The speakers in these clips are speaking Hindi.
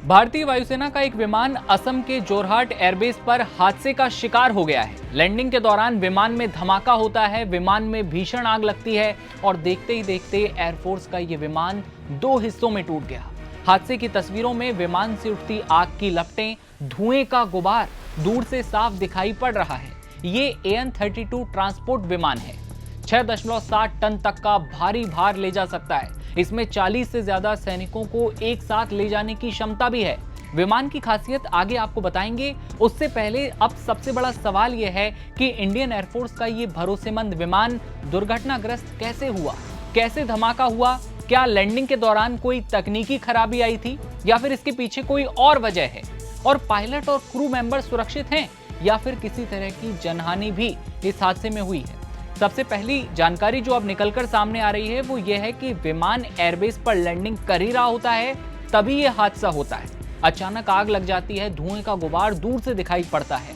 भारतीय वायुसेना का एक विमान असम के जोरहाट एयरबेस पर हादसे का शिकार हो गया है। लैंडिंग के दौरान विमान में धमाका होता है, विमान में भीषण आग लगती है और देखते ही देखते एयरफोर्स का ये विमान दो हिस्सों में टूट गया। हादसे की तस्वीरों में विमान से उठती आग की लपटें, धुएं का गुबार दूर से साफ दिखाई पड़ रहा है। ये AN-32 ट्रांसपोर्ट विमान है। 6.7 टन तक का भारी भार ले जा सकता है। इसमें 40 से ज्यादा सैनिकों को एक साथ ले जाने की क्षमता भी है। विमान की खासियत आगे आपको बताएंगे। उससे पहले अब सबसे बड़ा सवाल यह है कि इंडियन एयरफोर्स का ये भरोसेमंद विमान दुर्घटनाग्रस्त कैसे हुआ, कैसे धमाका हुआ? क्या लैंडिंग के दौरान कोई तकनीकी खराबी आई थी या फिर इसके पीछे कोई और वजह है? और पायलट और क्रू मेंबर सुरक्षित हैं या फिर किसी तरह की जनहानि भी इस हादसे में हुई है? सबसे पहली जानकारी जो अब निकलकर सामने आ रही है वो ये है कि विमान एयरबेस पर लैंडिंग कर ही रहा होता है, तभी ये हादसा होता है। अचानक आग लग जाती है, धुएं का गुबार दूर से दिखाई पड़ता है।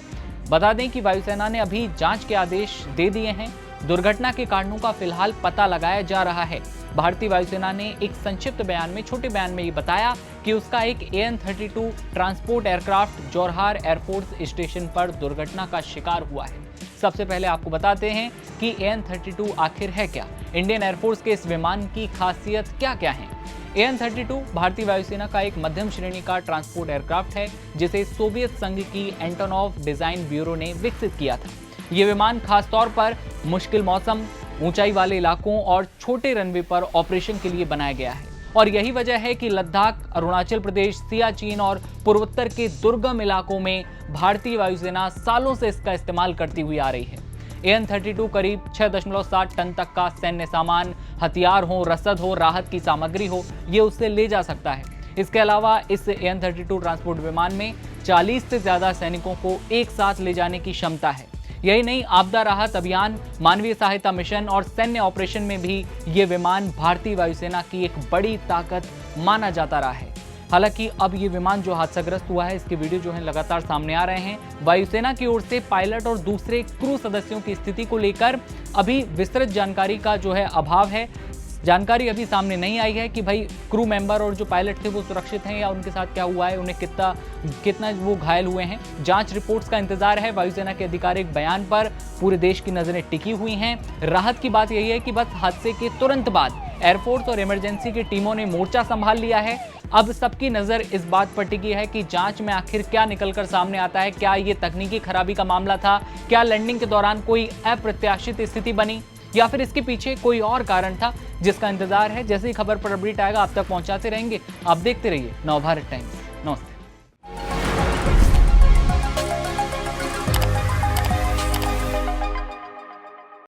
बता दें कि वायुसेना ने अभी जांच के आदेश दे दिए हैं। दुर्घटना के कारणों का फिलहाल पता लगाया जा रहा है। भारतीय वायुसेना ने एक संक्षिप्त बयान में, छोटे बयान में ये बताया कि उसका एक AN-32 transport aircraft Jorhat air force station पर दुर्घटना का शिकार हुआ है। सबसे पहले आपको बताते हैं कि AN-32 आखिर है क्या, इंडियन एयरफोर्स के इस विमान की खासियत क्या क्या है। AN-32 भारतीय वायुसेना का एक मध्यम श्रेणी का ट्रांसपोर्ट एयरक्राफ्ट है, जिसे सोवियत संघ की एंटोनोव डिजाइन ब्यूरो ने विकसित किया था। ये विमान खासतौर पर मुश्किल मौसम, ऊंचाई वाले इलाकों और छोटे रनवे पर ऑपरेशन के लिए बनाया गया है। और यही वजह है कि लद्दाख, अरुणाचल प्रदेश, सियाचिन और पूर्वोत्तर के दुर्गम इलाकों में भारतीय वायुसेना सालों से इसका इस्तेमाल करती हुई आ रही है। AN-32 करीब 6.7 टन तक का सैन्य सामान, हथियार हो, रसद हो, राहत की सामग्री हो, ये उससे ले जा सकता है। इसके अलावा इस AN-32 ट्रांसपोर्ट विमान में 40 से ज्यादा सैनिकों को एक साथ ले जाने की क्षमता है। यही नहीं, आपदा राहत अभियान, मानवीय सहायता मिशन और सैन्य ऑपरेशन में भी ये विमान भारतीय वायुसेना की एक बड़ी ताकत माना जाता रहा है। हालांकि अब ये विमान जो हादसाग्रस्त हुआ है, इसके वीडियो जो है लगातार सामने आ रहे हैं। वायुसेना की ओर से पायलट और दूसरे क्रू सदस्यों की स्थिति को लेकर अभी विस्तृत जानकारी का जो है अभाव है। जानकारी अभी सामने नहीं आई है कि भाई क्रू मेंबर और जो पायलट थे वो सुरक्षित हैं या उनके साथ क्या हुआ है, उन्हें कितना वो घायल हुए हैं। जांच रिपोर्ट्स का इंतजार है। वायुसेना के आधिकारिक बयान पर पूरे देश की नजरें टिकी हुई हैं। राहत की बात यही है कि बस हादसे के तुरंत बाद एयरफोर्स और इमरजेंसी की टीमों ने मोर्चा संभाल लिया है। अब सबकी नजर इस बात पर टिकी है कि जांच में आखिर क्या निकलकर सामने आता है। क्या ये तकनीकी खराबी का मामला था? क्या लैंडिंग के दौरान कोई अप्रत्याशित स्थिति बनी या फिर इसके पीछे कोई और कारण था, जिसका इंतजार है। जैसे ही खबर पर अपडेट आएगा आप तक पहुंचाते रहेंगे। आप देखते रहिए नवभारत टाइम्स। नमस्ते।